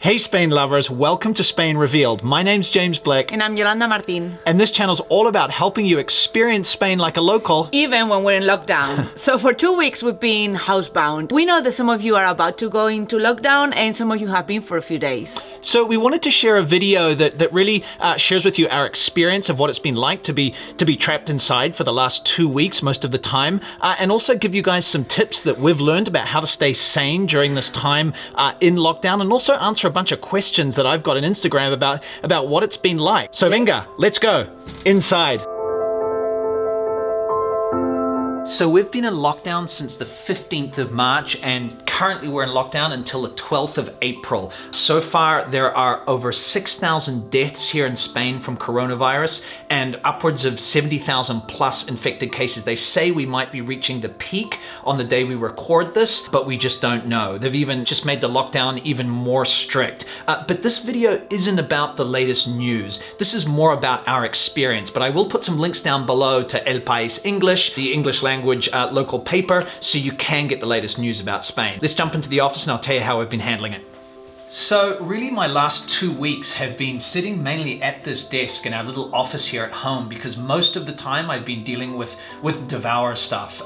Hey Spain lovers, welcome to Spain Revealed. My name's James Blake. And I'm Yolanda Martin. And this channel's all about helping you experience Spain like a local. Even when we're in lockdown. So for 2 weeks we've been housebound. We know that some of you are about to go into lockdown and some of you have been for a few days. So we wanted to share a video that really shares with you our experience of what it's been like to be trapped inside for the last 2 weeks most of the time, and also give you guys some tips that we've learned about how to stay sane during this time in lockdown, and also answer a bunch of questions that I've got on Instagram about what it's been like. So Venga, let's go inside. So we've been in lockdown since the 15th of March, and currently we're in lockdown until the 12th of April. So far, there are over 6,000 deaths here in Spain from coronavirus and upwards of 70,000 plus infected cases. They say we might be reaching the peak on the day we record this, but we just don't know. They've even just made the lockdown even more strict. But this video isn't about the latest news. This is more about our experience, but I will put some links down below to El País English, the English language local paper, so you can get the latest news about Spain. Let's jump into the office and I'll tell you how I've been handling it. So really my last 2 weeks have been sitting mainly at this desk in our little office here at home, because most of the time I've been dealing with Devour stuff.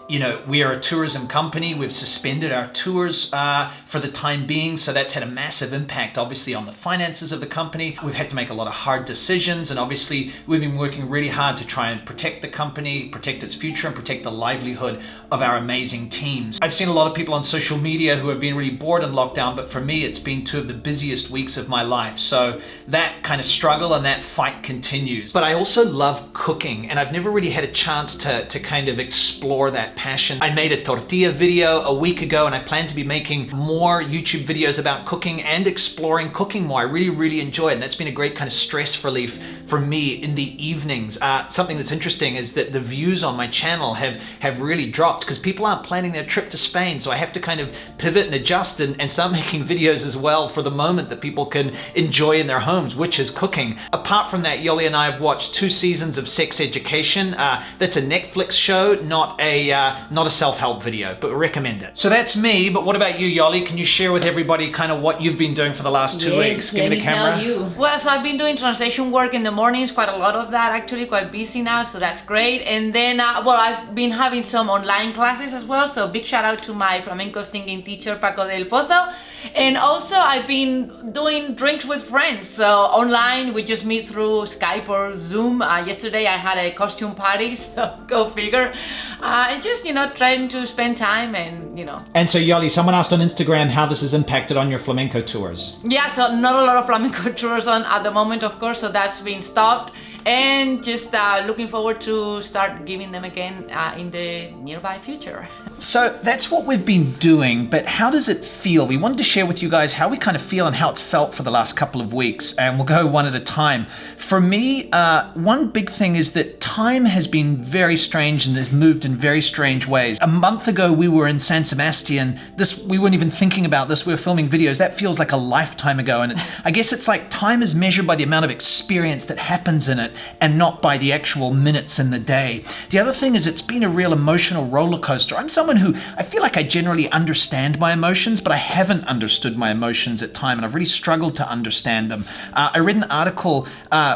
You know, we are a tourism company. We've suspended our tours for the time being, so that's had a massive impact obviously on the finances of the company. We've had to make a lot of hard decisions, and obviously we've been working really hard to try and protect the company, protect its future, and protect the livelihood of our amazing teams. I've seen a lot of people on social media who have been really bored in lockdown, but for me it's been 2 of the busiest weeks of my life. So that kind of struggle and that fight continues. But I also love cooking, and I've never really had a chance to kind of explore that passion. I made a tortilla video a week ago, and I plan to be making more YouTube videos about cooking and exploring cooking more. I really enjoy it, and that's been a great kind of stress relief for me in the evenings. Something that's interesting is that the views on my channel have really dropped because people aren't planning their trip to Spain, so I have to kind of pivot and adjust and start making videos as well for the moment that people can enjoy in their homes, which is cooking. Apart from that, Yoly and I have watched 2 seasons of Sex Education. That's a Netflix show, not a self-help video, but we recommend it. So that's me, but what about you, Yoly? Can you share with everybody kind of what you've been doing for the last 2 weeks? Give me the camera. Well, so I've been doing translation work in the mornings, quite a lot of that actually, quite busy now, so that's great. And then, well, I've been having some online classes as well, so big shout out to my flamenco singing teacher, Paco del Pozo. And also I've been doing drinks with friends, so online we just meet through Skype or Zoom. Yesterday I had a costume party, so go figure. And just, you know, trying to spend time and, you know. And so Yoly, someone asked on Instagram how this has impacted on your flamenco tours. Yeah, so not a lot of flamenco tours on at the moment, of course, so that's been stopped. And just looking forward to start giving them again in the nearby future. So that's what we've been doing, but how does it feel? We wanted to share with you guys how we kind of feel and how it's felt for the last couple of weeks, and we'll go one at a time. For me, one big thing is that time has been very strange and has moved in very strange ways. A month ago, we were in San Sebastian. We weren't even thinking about this. We were filming videos. That feels like a lifetime ago, and I guess it's like time is measured by the amount of experience that happens in it and not by the actual minutes in the day. The other thing is it's been a real emotional roller coaster. I'm someone who I feel like I generally understand my emotions, but I haven't understood my emotions at time, and I've really struggled to understand them. I read an article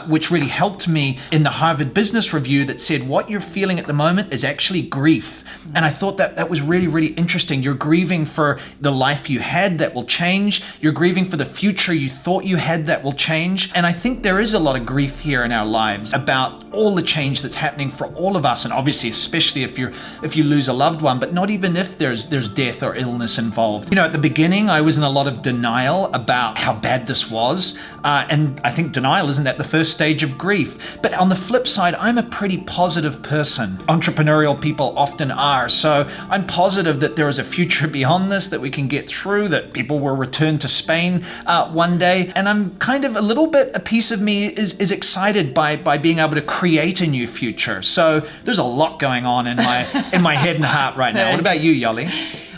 which really helped me in the Harvard Business Review that said what you're feeling at the moment is actually grief. And I thought that was really interesting. You're grieving for the life you had that will change. You're grieving for the future you thought you had that will change. And I think there is a lot of grief here in our lives about all the change that's happening for all of us, and obviously especially if you lose a loved one, but not even if there's death or illness involved. You know, at the beginning I was in a lot of denial about how bad this was, and I think denial isn't that the first stage of grief. But on the flip side, I'm a pretty positive person. Entrepreneurial people often are, so I'm positive that there is a future beyond this, that we can get through, that people will return to Spain one day, and I'm kind of a piece of me is excited by being able to create a new future. So there's a lot going on in my head and heart right now. What about you, Yoly?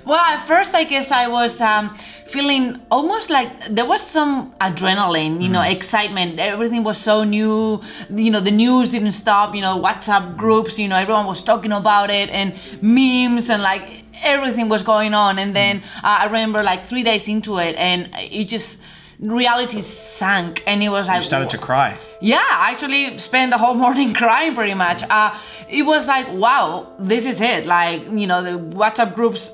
Well, at first I guess I was feeling almost like there was some adrenaline, you know, excitement. Everything was so new, you know, the news didn't stop, you know, WhatsApp groups, you know, everyone was talking about it, and memes, and like everything was going on. And then I remember like 3 days into it, and it just reality sank, and it was like You started to cry. Yeah, I actually spent the whole morning crying pretty much. It was like, wow, this is it. Like, the WhatsApp groups,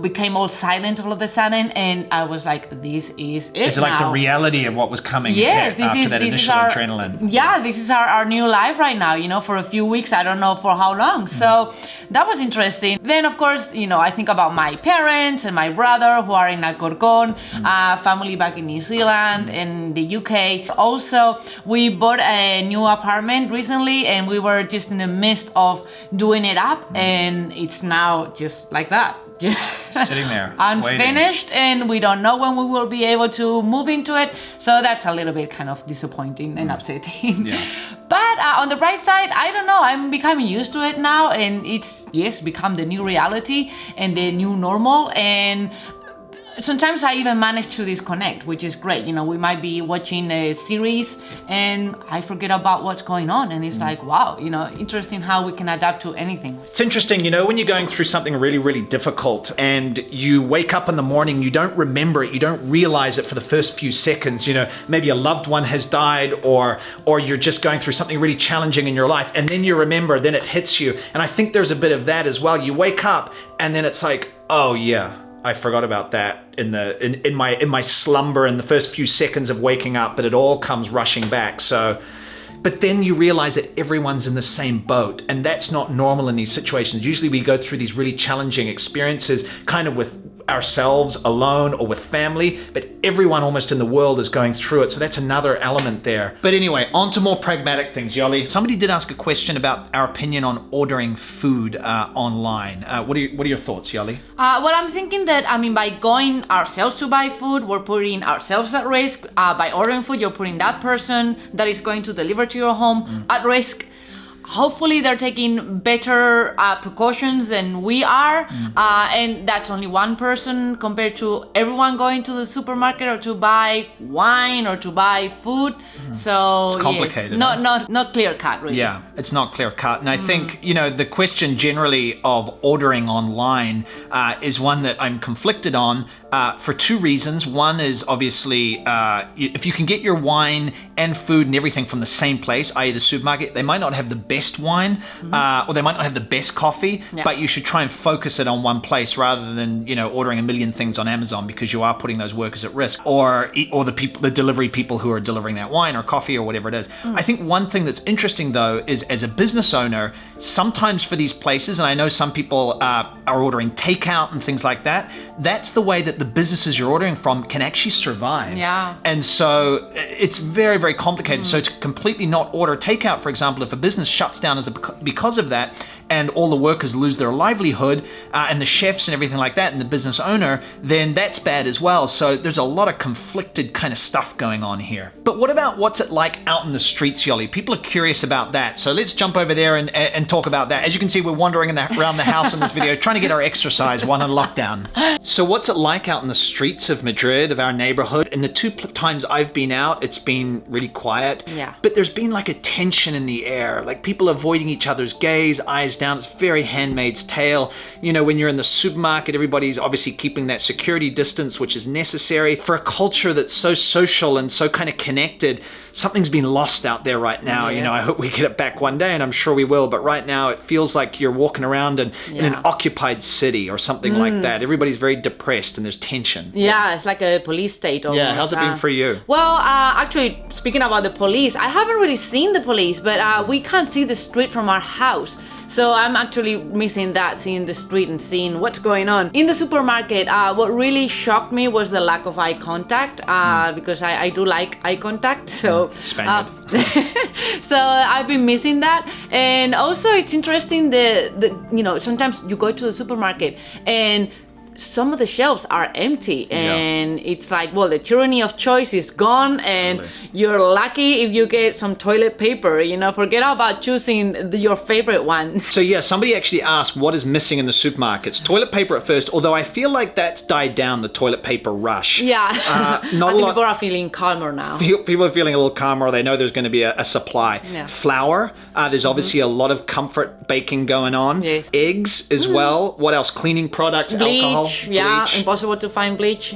became all silent all of a sudden. And I was like, this is it. Is it like the reality of what was coming yes, after that initial adrenaline? Yeah, this is our new life right now, for a few weeks. I don't know for how long. So that was interesting. Then, of course, I think about my parents and my brother who are in Alcorcón, family back in New Zealand and the UK. Also, we bought a new apartment recently, and we were just in the midst of doing it up, and it's now just like that. Sitting there, unfinished, waiting. And we don't know when we will be able to move into it. So that's a little bit kind of disappointing and upsetting. Yeah. But on the bright side, I don't know, I'm becoming used to it now, and it's, become the new reality and the new normal. And sometimes I even manage to disconnect, which is great. We might be watching a series and I forget about what's going on. And it's like, wow, interesting how we can adapt to anything. It's interesting, when you're going through something really, really difficult and you wake up in the morning, you don't remember it, you don't realize it for the first few seconds. Maybe a loved one has died or you're just going through something really challenging in your life. And then you remember, then it hits you. And I think there's a bit of that as well. You wake up and then it's like, oh yeah, I forgot about that in my slumber in the first few seconds of waking up, but it all comes rushing back. So, but then you realize that everyone's in the same boat, and that's not normal in these situations. Usually we go through these really challenging experiences kind of with ourselves alone or with family, but everyone almost in the world is going through it. So that's another element there. But anyway, on to more pragmatic things, Yoly. Somebody did ask a question about our opinion on ordering food online. What are your thoughts, Yoly? Well, I'm thinking that, by going ourselves to buy food, we're putting ourselves at risk. By ordering food, you're putting that person that is going to deliver to your home at risk. Hopefully they're taking better precautions than we are, and that's only one person compared to everyone going to the supermarket or to buy wine or to buy food. So it's complicated. Yes, not clear cut, really. Yeah, it's not clear cut, and I think the question generally of ordering online is one that I'm conflicted on for two reasons. One is obviously if you can get your wine and food and everything from the same place, i.e. the supermarket, they might not have the best wine or they might not have the best coffee, but you should try and focus it on one place rather than ordering a million things on Amazon, because you are putting those workers at risk, or the delivery people who are delivering that wine or coffee or whatever it is. I think one thing that's interesting though is, as a business owner, sometimes for these places, and I know some people are ordering takeout and things like that, that's the way that the businesses you're ordering from can actually survive. Yeah. And so it's very, very complicated. So to completely not order takeout, for example, if a business shuts down because of that, and all the workers lose their livelihood, and the chefs and everything like that, and the business owner, then that's bad as well. So there's a lot of conflicted kind of stuff going on here. But what about what's it like out in the streets, Yoly? People are curious about that. So let's jump over there and talk about that. As you can see, we're wandering around the house in this video, trying to get our exercise while on lockdown. So what's it like out in the streets of Madrid, of our neighborhood? In the two times I've been out, it's been really quiet. Yeah. But there's been like a tension in the air, like people avoiding each other's gaze, eyes down. It's very Handmaid's Tale. When you're in the supermarket, everybody's obviously keeping that security distance, which is necessary for a culture that's so social and so kind of connected. Something's been lost out there right now. Yeah. I hope we get it back one day, and I'm sure we will. But right now, it feels like you're walking around in an occupied city or something like that. Everybody's very depressed and there's tension. Yeah, it's like a police state almost. Yeah, how's it been for you? Well, actually, speaking about the police, I haven't really seen the police, but we can't see the street from our house. So I'm actually missing that, seeing the street and seeing what's going on. In the supermarket, what really shocked me was the lack of eye contact, because I do like eye contact. So Spaniard. so I've been missing that. And also it's interesting sometimes you go to the supermarket and some of the shelves are empty, and it's like, well, the tyranny of choice is gone, and you're lucky if you get some toilet paper. Forget about choosing your favorite one. So yeah, somebody actually asked what is missing in the supermarkets. Toilet paper at first, although I feel like that's died down, the toilet paper rush. Yeah. Not a lot. People are feeling calmer now. People are feeling a little calmer. They know there's going to be a supply. Yeah. Flour. There's obviously a lot of comfort baking going on. Yes. Eggs as well. What else? Cleaning products, alcohol. bleach. Yeah, impossible to find bleach.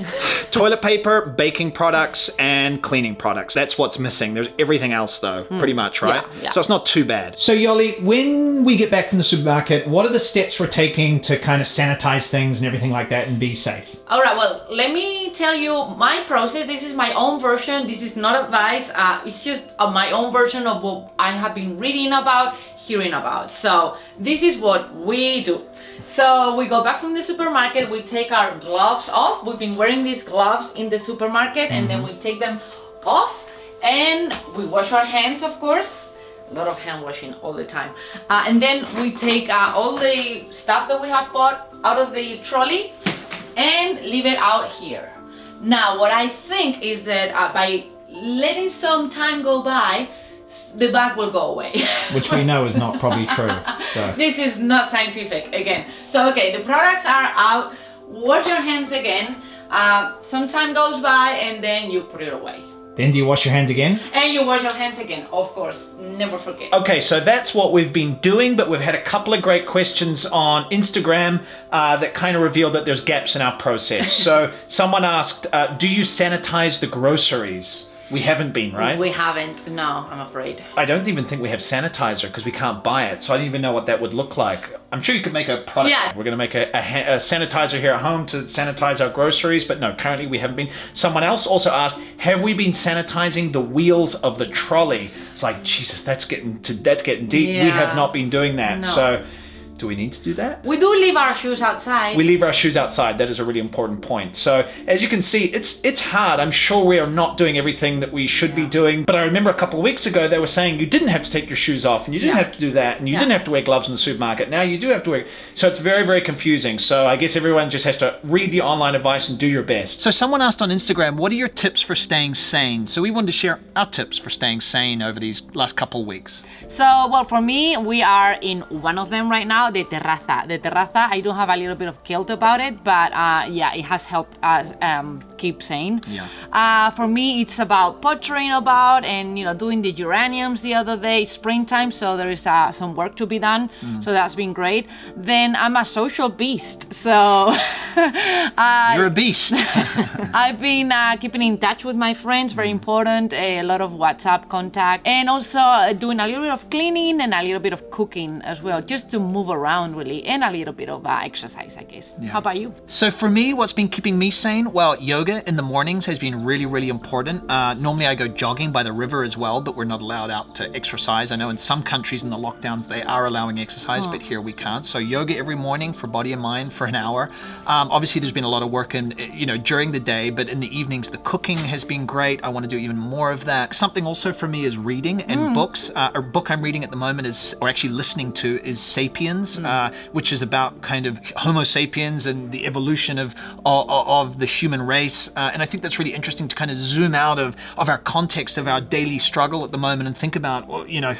Toilet paper, baking products, and cleaning products. That's what's missing. There's everything else though, pretty much, right? Yeah. So it's not too bad. So Yoly, when we get back from the supermarket, what are the steps we're taking to kind of sanitize things and everything like that and be safe? All right, well, let me tell you my process. This is my own version. This is not advice. It's just my own version of what I have been reading about, hearing about. So this is what we do. So we go back from the supermarket, we take our gloves off. We've been wearing these gloves in the supermarket, and then we take them off and we wash our hands, of course. A lot of hand washing all the time. And then we take all the stuff that we have bought out of the trolley and leave it out here. Now, what I think is that by letting some time go by, the bag will go away. Which we know is not probably true. So. This is not scientific, again. So, okay, the products are out. Wash your hands again. Some time goes by and then you put it away. Then do you wash your hands again? And you wash your hands again, of course. Never forget. Okay, so that's what we've been doing, but we've had a couple of great questions on Instagram that kind of reveal that there's gaps in our process. So someone asked, do you sanitize the groceries? We haven't been, right? We haven't, no, I'm afraid. I don't even think we have sanitizer because we can't buy it, so I don't even know what that would look like. I'm sure you could make a product. Yeah. We're going to make a sanitizer here at home to sanitize our groceries, but no, currently we haven't been. Someone else also asked, have we been sanitizing the wheels of the trolley? It's like, Jesus, that's getting deep. Yeah. We have not been doing that. No. So do we need to do that? We do leave our shoes outside. We leave our shoes outside. That is a really important point. So as you can see, it's hard. I'm sure we are not doing everything that we should be doing. But I remember a couple of weeks ago, they were saying you didn't have to take your shoes off and you didn't have to do that and you didn't have to wear gloves in the supermarket. Now you do have to wear. So it's very, very confusing. So I guess everyone just has to read the online advice and do your best. So someone asked on Instagram, what are your tips for staying sane? So we wanted to share our tips for staying sane over these last couple of weeks. So, well, for me, we are in one of them right now, the terraza. The terraza, I do have a little bit of guilt about it, but yeah, it has helped us keep sane. Yeah. For me, it's about pottering about and, you know, doing the geraniums the other day, springtime, so there is some work to be done. So that's been great. Then I'm a social beast, so... You're a beast. I've been keeping in touch with my friends, very important, a lot of WhatsApp contact, and also doing a little bit of cleaning and a little bit of cooking as well, just to move around really, and a little bit of exercise, I guess. Yeah. How about you? So for me, what's been keeping me sane? Well, yoga in the mornings has been really, really important. Normally I go jogging by the river as well, but we're not allowed out to exercise. I know in some countries in the lockdowns, they are allowing exercise, but here we can't. So yoga every morning for body and mind for an hour. Obviously there's been a lot of work in, during the day, but in the evenings, the cooking has been great. I want to do even more of that. Something also for me is reading and books. A book I'm reading at the moment or actually listening to is Sapiens, which is about kind of Homo sapiens and the evolution of the human race. And I think that's really interesting to kind of zoom out of our context of our daily struggle at the moment and think about,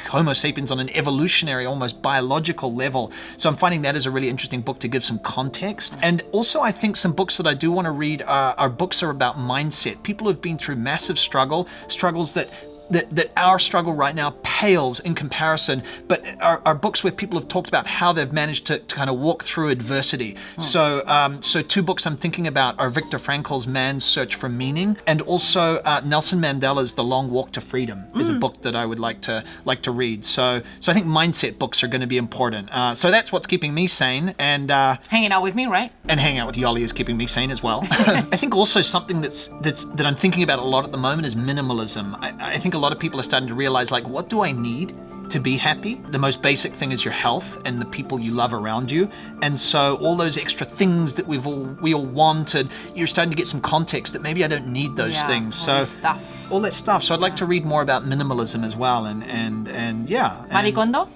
Homo sapiens on an evolutionary, almost biological level. So I'm finding that is a really interesting book to give some context. And also I think some books that I do want to read are books are about mindset. People who have been through massive struggles that our struggle right now pales in comparison, but are books where people have talked about how they've managed to kind of walk through adversity. So two books I'm thinking about are Viktor Frankl's Man's Search for Meaning, and also Nelson Mandela's The Long Walk to Freedom is a book that I would like to read. So I think mindset books are going to be important. So that's what's keeping me sane, and Hanging out with me, right? and hanging out with Yoly is keeping me sane as well. I think also something that I'm thinking about a lot at the moment is minimalism. I think a lot of people are starting to realize, like, what do I need to be happy? The most basic thing is your health and the people you love around you. And so all those extra things that we all wanted, you're starting to get some context that maybe I don't need those things. All So this stuff. So I'd like to read more about minimalism as well. And yeah. Marie Kondo?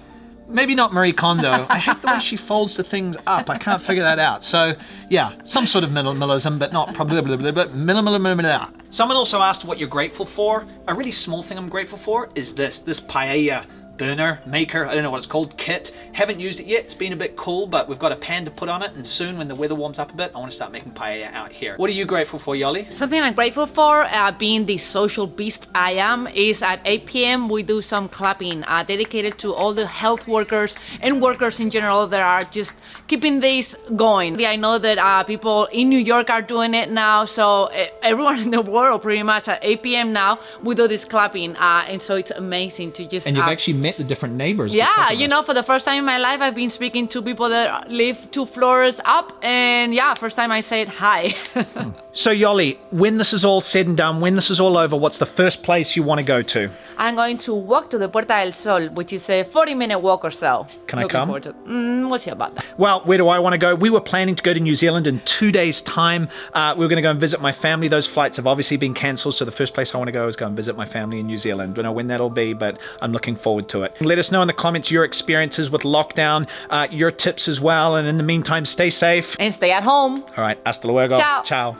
Maybe not Marie Kondo. I hate the way she folds the things up. I can't figure that out. So, yeah, some sort of minimalism, but not probably, but minimalism. Someone also asked what you're grateful for. A really small thing I'm grateful for is this paella burner maker, I don't know what it's called, kit. Haven't used it yet, it's been a bit cool, but we've got a pan to put on it, and soon when the weather warms up a bit, I want to start making paella out here. What are you grateful for, Yoly? Something I'm grateful for, being the social beast I am, is at 8 p.m. we do some clapping dedicated to all the health workers and workers in general that are just keeping this going. I know that people in New York are doing it now, so everyone in the world pretty much at 8 p.m. now we do this clapping, and so it's amazing to just... And you've actually met the different neighbors. Yeah, you know, for the first time in my life, I've been speaking to people that live 2 floors up, and yeah, first time I said hi. So Yoly, when this is all said and done, when this is all over, what's the first place you want to go to? I'm going to walk to the Puerta del Sol, which is a 40-minute walk or so. Can I come? We'll see about that. Well, where do I want to go? We were planning to go to New Zealand in 2 days' time. We were going to go and visit my family. Those flights have obviously been cancelled, so the first place I want to go is go and visit my family in New Zealand. Don't know when that'll be, but I'm looking forward to it. Let us know in the comments your experiences with lockdown, your tips as well, and in the meantime, stay safe. And stay at home. All right, hasta luego. Ciao. Ciao.